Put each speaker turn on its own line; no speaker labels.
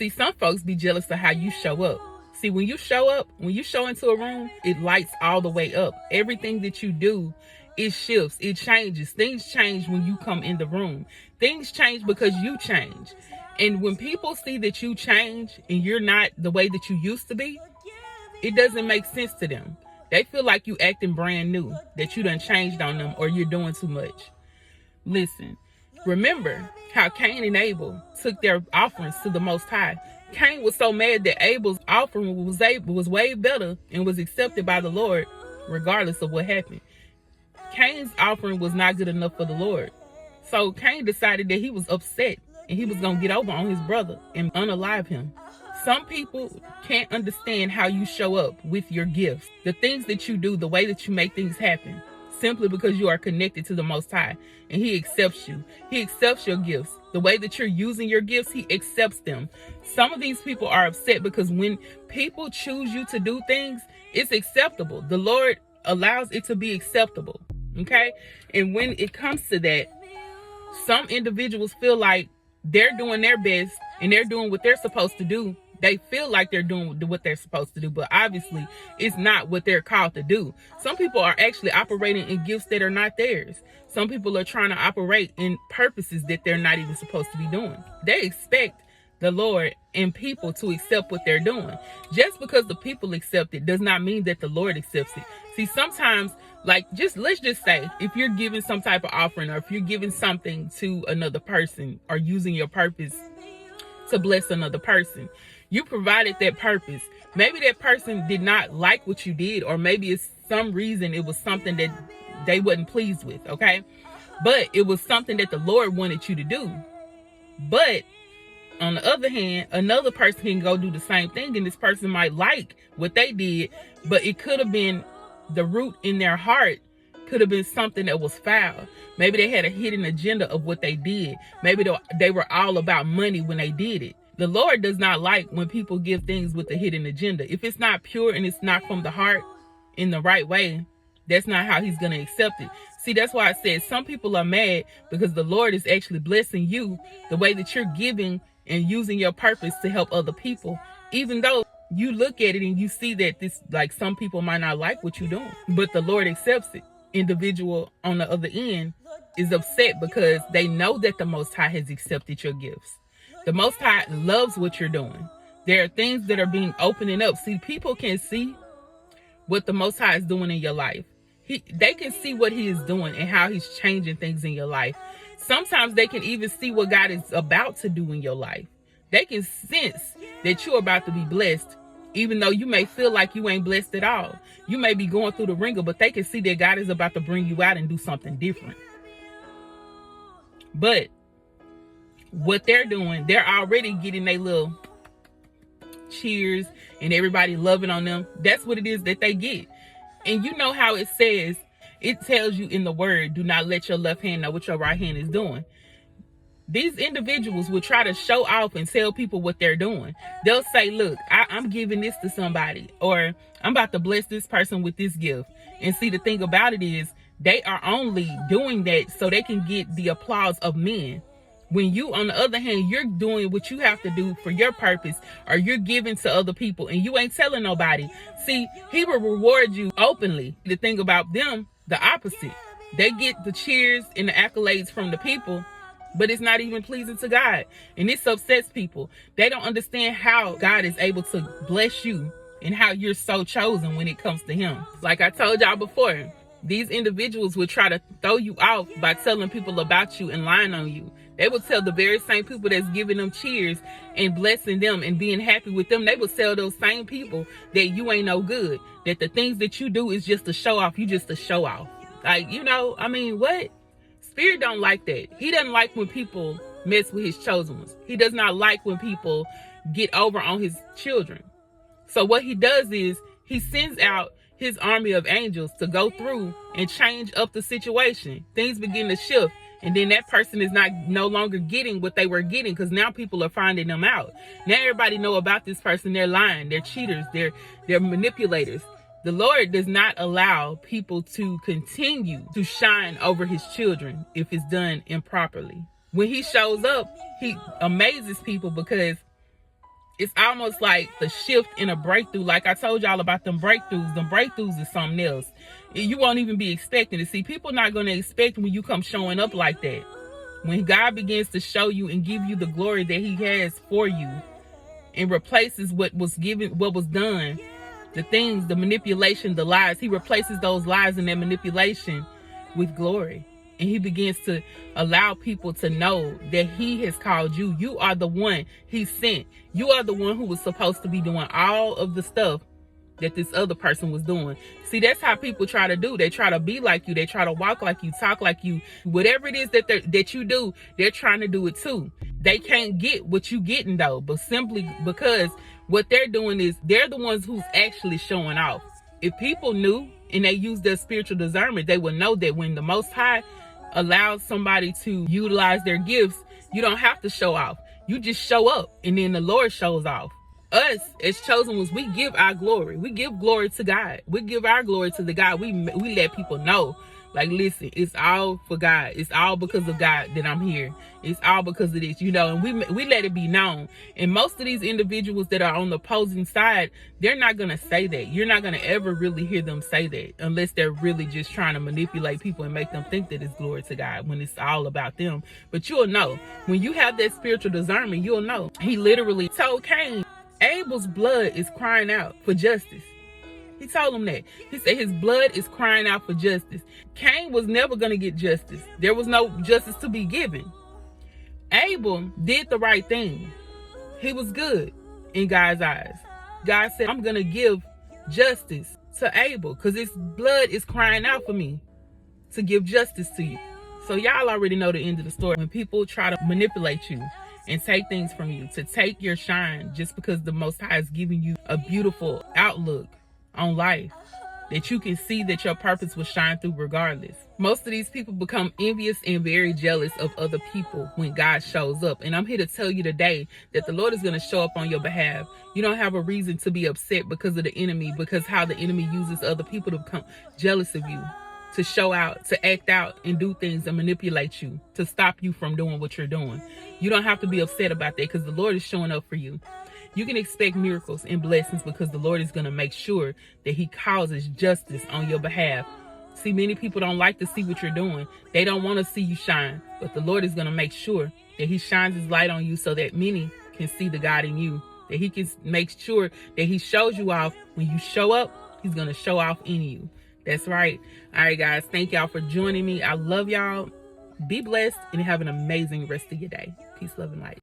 See, some folks be jealous of how you show up. See, when you show into a room, it lights all the way up. Everything that you do, it shifts, it changes. Things change when you come in the room. Things change because you change. And when people see that you change and you're not the way that you used to be, it doesn't make sense to them. They feel like you acting brand new, that you done changed on them or you're doing too much. Listen, remember how Cain and Abel took their offerings to the Most High. Cain was so mad that Abel's offering was way better and was accepted by the Lord regardless of what happened. Cain's offering was not good enough for the Lord. So Cain decided that he was upset and he was going to get over on his brother and unalive him. Some people can't understand how you show up with your gifts, the things that you do, the way that you make things happen, simply because you are connected to the Most High and He accepts you. He accepts your gifts. The way that you're using your gifts, He accepts them. Some of these people are upset because when people choose you to do things, it's acceptable. The Lord allows it to be acceptable. Okay? And when it comes to that, some individuals feel like they're doing their best and they're doing what they're supposed to do. They feel like they're doing what they're supposed to do, but obviously it's not what they're called to do. Some people are actually operating in gifts that are not theirs. Some people are trying to operate in purposes that they're not even supposed to be doing. They expect the Lord and people to accept what they're doing. Just because the people accept it does not mean that the Lord accepts it. See, sometimes, let's just say, if you're giving some type of offering or if you're giving something to another person or using your purpose to bless another person, you provided that purpose. Maybe that person did not like what you did, or maybe it's some reason it was something that they wasn't pleased with, okay? But it was something that the Lord wanted you to do. But on the other hand, another person can go do the same thing, and this person might like what they did, but it could have been the root in their heart could have been something that was foul. Maybe they had a hidden agenda of what they did. Maybe they were all about money when they did it. The Lord does not like when people give things with a hidden agenda. If it's not pure and it's not from the heart in the right way, that's not how He's going to accept it. See, that's why I said some people are mad because the Lord is actually blessing you the way that you're giving and using your purpose to help other people, even though you look at it and you see that some people might not like what you're doing, but the Lord accepts it. Individual on the other end is upset because they know that the Most High has accepted your gifts. The Most High loves what you're doing. There are things that are being opening up. See, people can see what the Most High is doing in your life. They can see what He is doing and how He's changing things in your life. Sometimes they can even see what God is about to do in your life. They can sense that you're about to be blessed, even though you may feel like you ain't blessed at all. You may be going through the ringer, but they can see that God is about to bring you out and do something different. But what they're doing, they're already getting their little cheers and everybody loving on them. That's what it is that they get. And you know how it says, it tells you in the word, do not let your left hand know what your right hand is doing. These individuals will try to show off and tell people what they're doing. They'll say, look, I'm giving this to somebody, or I'm about to bless this person with this gift. And see, the thing about it is they are only doing that so they can get the applause of men. When you, on the other hand, you're doing what you have to do for your purpose, or you're giving to other people and you ain't telling nobody. See, He will reward you openly. The thing about them, the opposite. They get the cheers and the accolades from the people, but it's not even pleasing to God. And this upsets people. They don't understand how God is able to bless you and how you're so chosen when it comes to Him. Like I told y'all before, these individuals will try to throw you off by telling people about you and lying on you. They will tell the very same people that's giving them cheers and blessing them and being happy with them. They will tell those same people that you ain't no good, that the things that you do is just to show off. You just a show off. What? Spirit don't like that. He doesn't like when people mess with His chosen ones. He does not like when people get over on His children. So what He does is He sends out His army of angels to go through and change up the situation. Things begin to shift. And then that person is no longer getting what they were getting, because now people are finding them out. Now everybody know about this person. They're lying. They're cheaters. They're manipulators. The Lord does not allow people to continue to shine over His children if it's done improperly. When He shows up, He amazes people because It's almost like the shift in a breakthrough. Like I told y'all about them breakthroughs. Them breakthroughs is something else. You won't even be expecting to see. People not going to expect when you come showing up like that. When God begins to show you and give you the glory that he has for you and replaces what was given, what was done, the things, the manipulation, the lies, he replaces those lies and that manipulation with glory. And he begins to allow people to know that he has called you. You are the one he sent. You are the one who was supposed to be doing all of the stuff that this other person was doing. See, that's how people try to do. They try to be like you. They try to walk like you, talk like you. Whatever it is that you do, they're trying to do it too. They can't get what you getting though, but simply because what they're doing is they're the ones who's actually showing off. If people knew and they use their spiritual discernment, they would know that when the Most High allows somebody to utilize their gifts, you don't have to show off. You just show up and then the Lord shows off. Us as chosen ones, we give our glory. We give glory to God. We give our glory to the God. We let people know, like, listen, it's all for God. It's all because of God that I'm here. It's all because of this, you know, and we let it be known. And most of these individuals that are on the opposing side, they're not going to say that. You're not going to ever really hear them say that unless they're really just trying to manipulate people and make them think that it's glory to God when it's all about them. But you'll know. When you have that spiritual discernment, you'll know. He literally told Cain, Abel's blood is crying out for justice. He told him that. He said his blood is crying out for justice. Cain was never going to get justice. There was no justice to be given. Abel did the right thing. He was good in God's eyes. God said, I'm going to give justice to Abel because his blood is crying out for me to give justice to you. So y'all already know the end of the story. When people try to manipulate you and take things from you, to take your shine just because the Most High is giving you a beautiful outlook on life, that you can see that your purpose will shine through regardless. Most of these people become envious and very jealous of other people when God shows up. And I'm here to tell you today that the Lord is going to show up on your behalf. You don't have a reason to be upset because of the enemy, because how the enemy uses other people to become jealous of you, to show out, to act out and do things and manipulate you, to stop you from doing what you're doing. You don't have to be upset about that because the Lord is showing up for you. You can expect miracles and blessings because the Lord is going to make sure that he causes justice on your behalf. See, many people don't like to see what you're doing. They don't want to see you shine, but the Lord is going to make sure that he shines his light on you so that many can see the God in you, that he can make sure that he shows you off. When you show up, he's going to show off in you. That's right. All right, guys. Thank y'all for joining me. I love y'all. Be blessed and have an amazing rest of your day. Peace, love, and light.